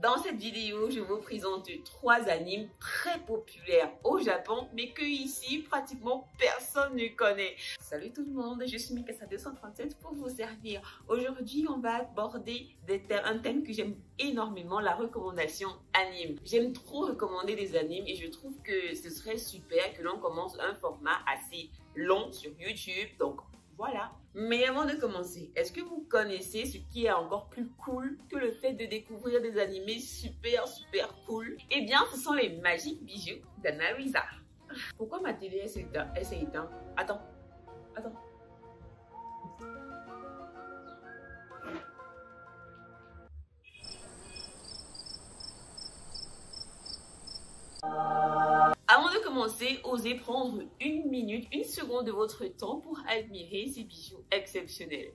Dans cette vidéo, je vous présente 3 animes très populaires au Japon, mais que ici, pratiquement personne ne connaît. Salut tout le monde, je suis Mikasa 237 pour vous servir. Aujourd'hui, on va aborder un thème que j'aime énormément, la recommandation anime. J'aime trop recommander des animes et je trouve que ce serait super que l'on commence un format assez long sur YouTube. Donc, voilà. Mais avant de commencer, est-ce que vous connaissez ce qui est encore plus cool que le fait de découvrir des animés super cool? Eh bien, ce sont les magiques bijoux d'Anna-Luisa. Pourquoi ma télé s'est éteinte? Attends. Avant de commencer, osez prendre une seconde de votre temps pour admirer ces bijoux exceptionnels.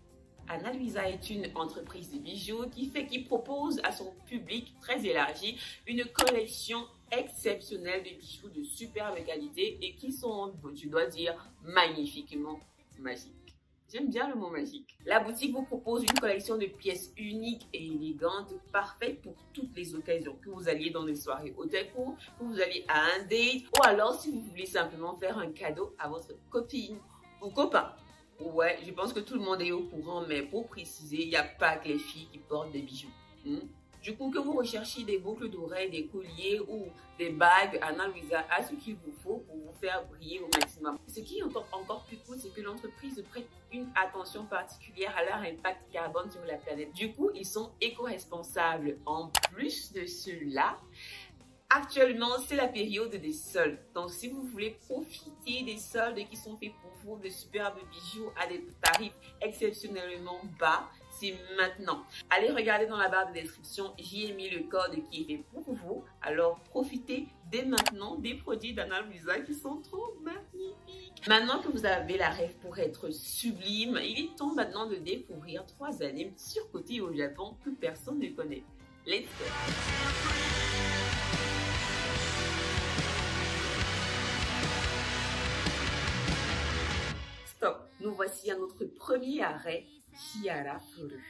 Anna-Luisa est une entreprise de bijoux qui propose à son public très élargi une collection exceptionnelle de bijoux de superbe qualité et qui sont, je dois dire, magnifiquement magiques. J'aime bien le mot magique. La boutique vous propose une collection de pièces uniques et élégantes, parfaites pour toutes les occasions. Que vous alliez dans des soirées otaku, que vous alliez à un date, ou alors si vous voulez simplement faire un cadeau à votre copine ou copain. Ouais, je pense que tout le monde est au courant, mais pour préciser, il n'y a pas que les filles qui portent des bijoux. Du coup, que vous recherchiez des boucles d'oreilles, des colliers ou des bagues, Anna-Luisa a ce qu'il vous faut pour vous faire briller au maximum. Ce qui est encore plus cool, c'est que l'entreprise prête une attention particulière à leur impact carbone sur la planète. Du coup, ils sont éco-responsables. En plus de cela, actuellement, c'est la période des soldes. Donc, si vous voulez profiter des soldes qui sont faits pour vous, de superbes bijoux à des tarifs exceptionnellement bas, c'est maintenant. Allez regarder dans la barre de description, j'y ai mis le code qui est fait pour vous. Alors, profitez dès maintenant des produits d'Anna-Luisa qui sont trop magnifiques. Maintenant que vous avez la rêve pour être sublime, il est temps maintenant de découvrir 3 animes surcotés au Japon que personne ne connaît. Let's go! Stop, nous voici à notre premier arrêt, Chihara Furu.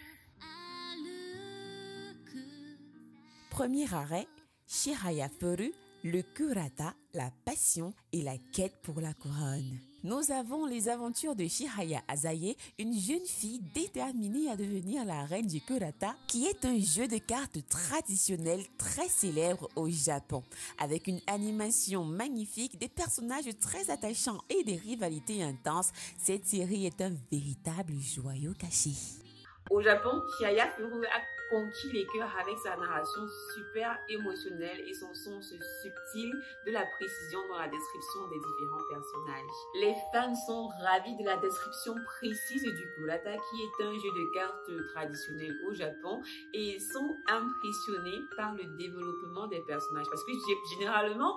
Premier arrêt, Chihara Furu, le kurata, la passion et la quête pour la couronne. Nous avons les aventures de Chihaya Asaye, une jeune fille déterminée à devenir la reine du kurata, qui est un jeu de cartes traditionnel très célèbre au Japon. Avec une animation magnifique, des personnages très attachants et des rivalités intenses, cette série est un véritable joyau caché. Au Japon, Chihaya Furu a conquis les cœurs avec sa narration super émotionnelle et son sens subtil de la précision dans la description des différents personnages. Les fans sont ravis de la description précise du kurata qui est un jeu de cartes traditionnel au Japon et sont impressionnés par le développement des personnages parce que généralement,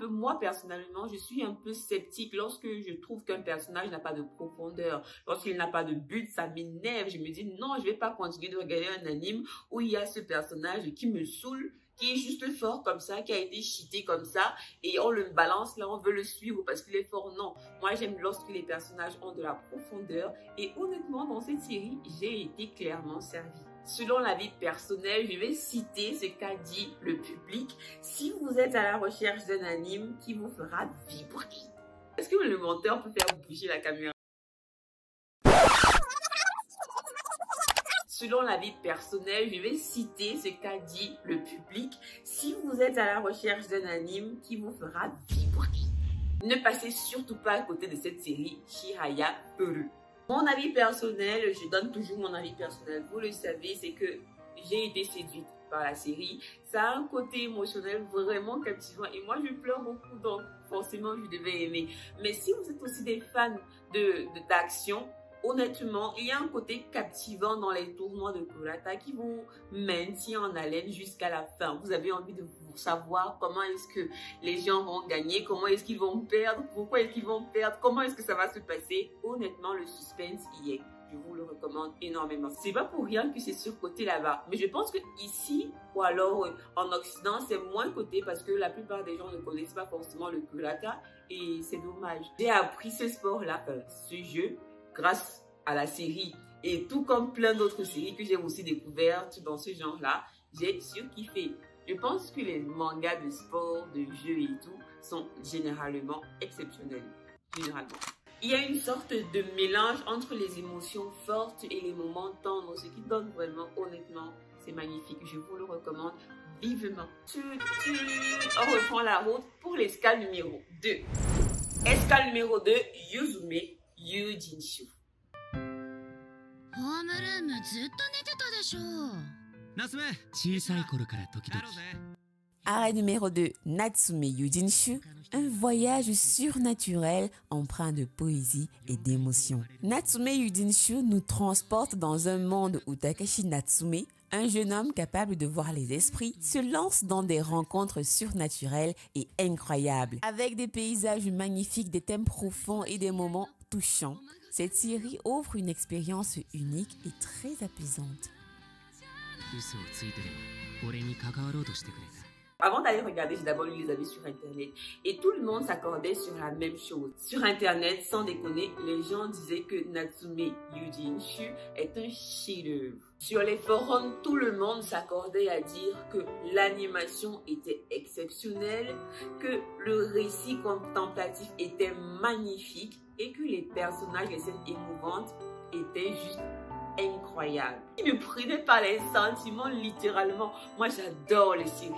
moi personnellement, je suis un peu sceptique lorsque je trouve qu'un personnage n'a pas de profondeur, lorsqu'il n'a pas de but, ça m'énerve, je me dis non, je vais pas continuer de regarder un anime où il y a ce personnage qui me saoule, qui est juste fort comme ça, qui a été cheaté comme ça, et on le balance là, on veut le suivre parce qu'il est fort. Non, moi j'aime lorsque les personnages ont de la profondeur, et honnêtement dans cette série, j'ai été clairement servie. Selon l'avis personnel, je vais citer ce qu'a dit le public. Si vous êtes à la recherche d'un anime qui vous fera vibrer, est-ce que le monteur peut faire bouger la caméra? Selon l'avis personnel, je vais citer ce qu'a dit le public. Si vous êtes à la recherche d'un anime qui vous fera vibrer, ne passez surtout pas à côté de cette série Chihaya Furu. Mon avis personnel, je donne toujours mon avis personnel, vous le savez, c'est que j'ai été séduite par la série. Ça a un côté émotionnel vraiment captivant et moi je pleure beaucoup, donc forcément je devais aimer. Mais si vous êtes aussi des fans d'action, honnêtement, il y a un côté captivant dans les tournois de kurata qui vous maintient en haleine jusqu'à la fin. Vous avez envie de savoir comment est-ce que les gens vont gagner, comment est-ce qu'ils vont perdre, pourquoi est-ce qu'ils vont perdre, comment est-ce que ça va se passer. Honnêtement, le suspense y est. Je vous le recommande énormément. C'est pas pour rien que c'est surcoté là-bas. Mais je pense que ici, ou alors en Occident, c'est moins coté parce que la plupart des gens ne connaissent pas forcément le kurata et c'est dommage. J'ai appris ce sport-là, ce jeu, grâce à la série et tout comme plein d'autres séries que j'ai aussi découvertes dans ce genre-là. j'ai surkiffé. Je pense que les mangas de sport, de jeux et tout sont généralement exceptionnels. Généralement. Il y a une sorte de mélange entre les émotions fortes et les moments tendres, ce qui donne vraiment, honnêtement, c'est magnifique. Je vous le recommande vivement. On reprend la route pour l'escale numéro 2. Escale numéro 2, Yuzume Yujinshu. Arrêt numéro 2, Natsume Yujinshu, un voyage surnaturel empreint de poésie et d'émotion. Natsume Yujinshu nous transporte dans un monde où Takashi Natsume, un jeune homme capable de voir les esprits, se lance dans des rencontres surnaturelles et incroyables. Avec des paysages magnifiques, des thèmes profonds et des moments touchants, cette série offre une expérience unique et très apaisante. Avant d'aller regarder, j'ai d'abord lu les avis sur Internet et tout le monde s'accordait sur la même chose. Sur Internet, sans déconner, les gens disaient que Natsume Yujinshu est un chef-d'œuvre. Sur les forums, tout le monde s'accordait à dire que l'animation était exceptionnelle, que le récit contemplatif était magnifique et que les personnages, les scènes émouvantes étaient juste incroyable. Il me prenait par les sentiments littéralement. Moi j'adore les séries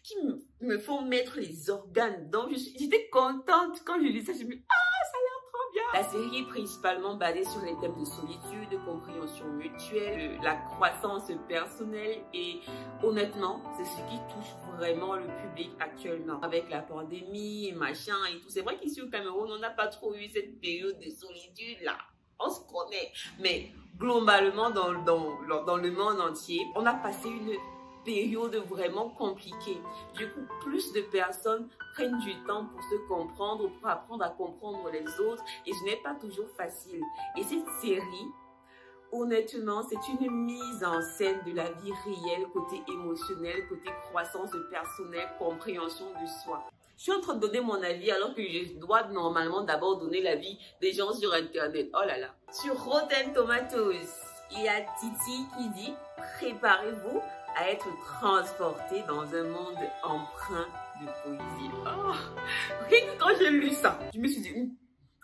qui me font mettre les organes. Donc j'étais contente quand je lis ça. Je me dis ça a l'air trop bien. La série est principalement basée sur les thèmes de solitude, de compréhension mutuelle, la croissance personnelle et honnêtement c'est ce qui touche vraiment le public actuellement. Avec la pandémie et machin et tout. C'est vrai qu'ici au Cameroun on n'a pas trop eu cette période de solitude là. On se connaît, mais globalement dans le monde entier, on a passé une période vraiment compliquée. Du coup, plus de personnes prennent du temps pour se comprendre, pour apprendre à comprendre les autres, et ce n'est pas toujours facile. Et cette série, honnêtement, c'est une mise en scène de la vie réelle, côté émotionnel, côté croissance personnelle, compréhension de soi. Je suis en train de donner mon avis alors que je dois normalement d'abord donner l'avis des gens sur Internet. Oh là là. Sur Rotten Tomatoes, il y a Titi qui dit « Préparez-vous à être transporté dans un monde empreint de poésie. » Oh. Quand j'ai lu ça, je me suis dit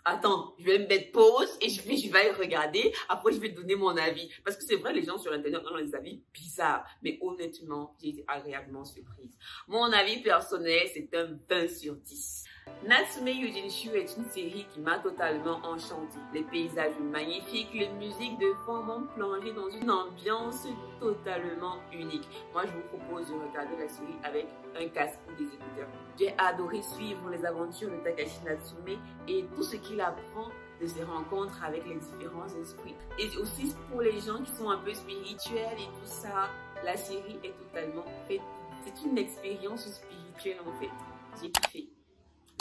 attends, je vais me mettre pause et je vais regarder. Après, je vais donner mon avis. Parce que c'est vrai, les gens sur Internet ont des avis bizarres. Mais honnêtement, j'ai été agréablement surprise. Mon avis personnel, c'est un 20 sur 10. Natsume Yujinshu est une série qui m'a totalement enchantée. Les paysages magnifiques, les musiques de fond m'ont plongé dans une ambiance totalement unique. Moi, je vous propose de regarder la série avec un casque ou des écouteurs. J'ai adoré suivre les aventures de Takashi Natsume et tout ce qu'il apprend de ses rencontres avec les différents esprits. Et aussi pour les gens qui sont un peu spirituels et tout ça, la série est totalement faite. C'est une expérience spirituelle en fait. J'ai kiffé.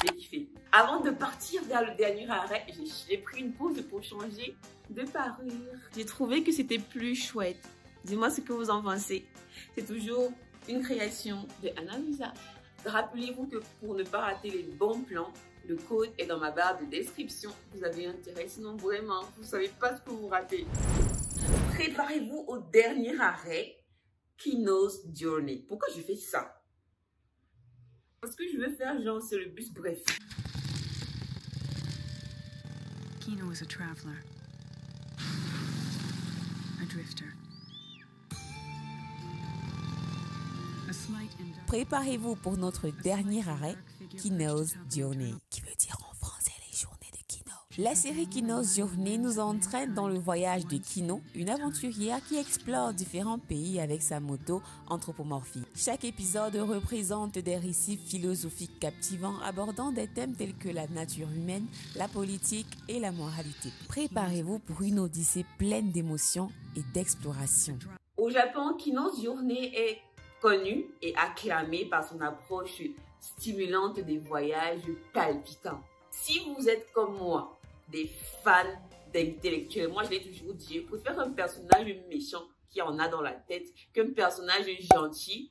J'ai kiffé. Avant de partir vers le dernier arrêt, j'ai pris une pause pour changer de parure. J'ai trouvé que c'était plus chouette. Dis-moi ce que vous en pensez. C'est toujours une création de Anna Luisa. Rappelez-vous que pour ne pas rater les bons plans, le code est dans ma barre de description. Vous avez intérêt, sinon vraiment, vous ne savez pas ce que vous ratez. Préparez-vous au dernier arrêt, Kino's Journey. Pourquoi je fais ça? Parce que je veux faire genre c'est le bus bref. Kino is a traveler, a drifter. Préparez-vous pour notre dernier arrêt, Kino's Journey, qui veut dire en français les journées de Kino. La série Kino's Journey nous entraîne dans le voyage de Kino, une aventurière qui explore différents pays avec sa moto anthropomorphique. Chaque épisode représente des récits philosophiques captivants abordant des thèmes tels que la nature humaine, la politique et la moralité. Préparez-vous pour une odyssée pleine d'émotions et d'exploration. Au Japon, Kino's Journey est connu et acclamé par son approche stimulante des voyages palpitants. Si vous êtes comme moi, des fans d'intellectuels, moi je l'ai toujours dit, je préfère un personnage méchant qui en a dans la tête qu'un personnage gentil,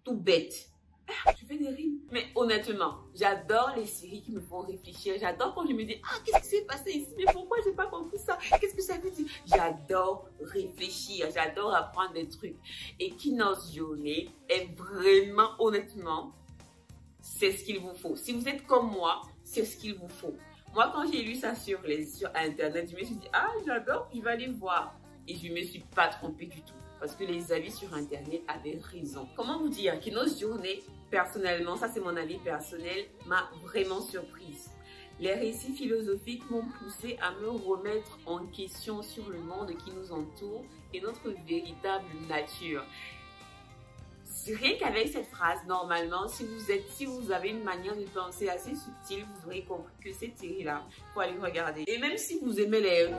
tout bête. Je fais des rimes. Mais honnêtement, j'adore les séries qui me font réfléchir. J'adore quand je me dis, ah, qu'est-ce qui s'est passé ici? Mais pourquoi j'ai pas compris ça? Qu'est-ce que ça veut dire? J'adore réfléchir. J'adore apprendre des trucs. Et Keynote Journée est vraiment, honnêtement, c'est ce qu'il vous faut. Si vous êtes comme moi, c'est ce qu'il vous faut. Moi, quand j'ai lu ça sur Internet, je me suis dit, ah, j'adore, je vais aller voir. Et je ne me suis pas trompée du tout. Parce que les avis sur Internet avaient raison. Comment vous dire? Keynote Journée, personnellement, ça c'est mon avis personnel, m'a vraiment surprise. Les récits philosophiques m'ont poussé à me remettre en question sur le monde qui nous entoure et notre véritable nature. Rien qu'avec cette phrase, normalement, si vous avez une manière de penser assez subtile, vous aurez compris que cette série-là, il faut aller regarder. Et même si vous aimez les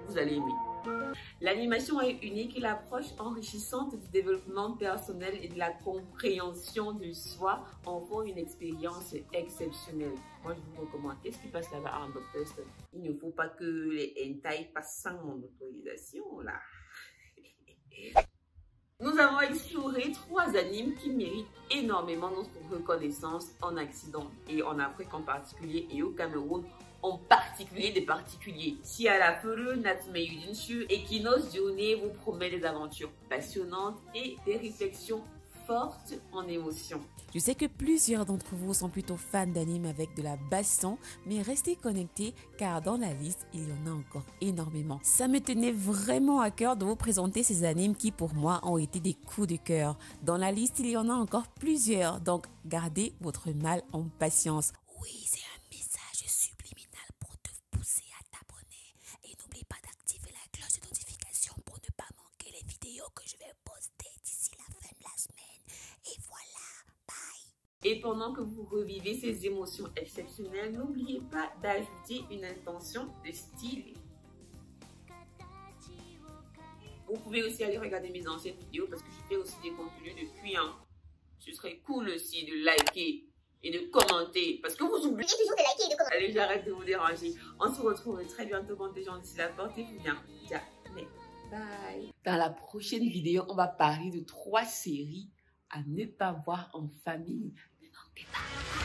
vous allez aimer. L'animation est unique et l'approche enrichissante du développement personnel et de la compréhension de soi en font une expérience exceptionnelle. Moi, je vous recommande. Qu'est-ce qui passe là-bas en Dr. Stone? Il ne faut pas que les hentai passent sans mon autorisation, là. Nous avons exploré 3 animes qui méritent énormément notre reconnaissance en Occident et en Afrique en particulier et au Cameroun en particulier des particuliers. Shihalafuru, Natsume Yudinshu et Keynote Journée vous promet des aventures passionnantes et des réflexions fortes en émotions. Je sais que plusieurs d'entre vous sont plutôt fans d'animes avec de la baston, mais restez connectés car dans la liste, il y en a encore énormément. Ça me tenait vraiment à cœur de vous présenter ces animes qui pour moi ont été des coups de cœur. Dans la liste, il y en a encore plusieurs, donc gardez votre mal en patience. Oui, c'est un message subliminal pour te pousser à t'abonner. Et n'oublie pas d'activer la cloche de notification pour ne pas manquer les vidéos que je vais poster d'ici la fin de la semaine. Et voilà. Et pendant que vous revivez ces émotions exceptionnelles, n'oubliez pas d'ajouter une intention de style. Vous pouvez aussi aller regarder mes anciennes vidéos parce que je fais aussi des contenus depuis. Ce serait cool aussi de liker et de commenter parce que vous oubliez toujours de liker et de commenter. Allez, j'arrête de vous déranger. On se retrouve très bientôt quand des gens d'ici là. Portez-vous bien. Jamais. Bye. Dans la prochaine vidéo, on va parler de 3 séries à ne pas voir en famille. Ne manquez pas.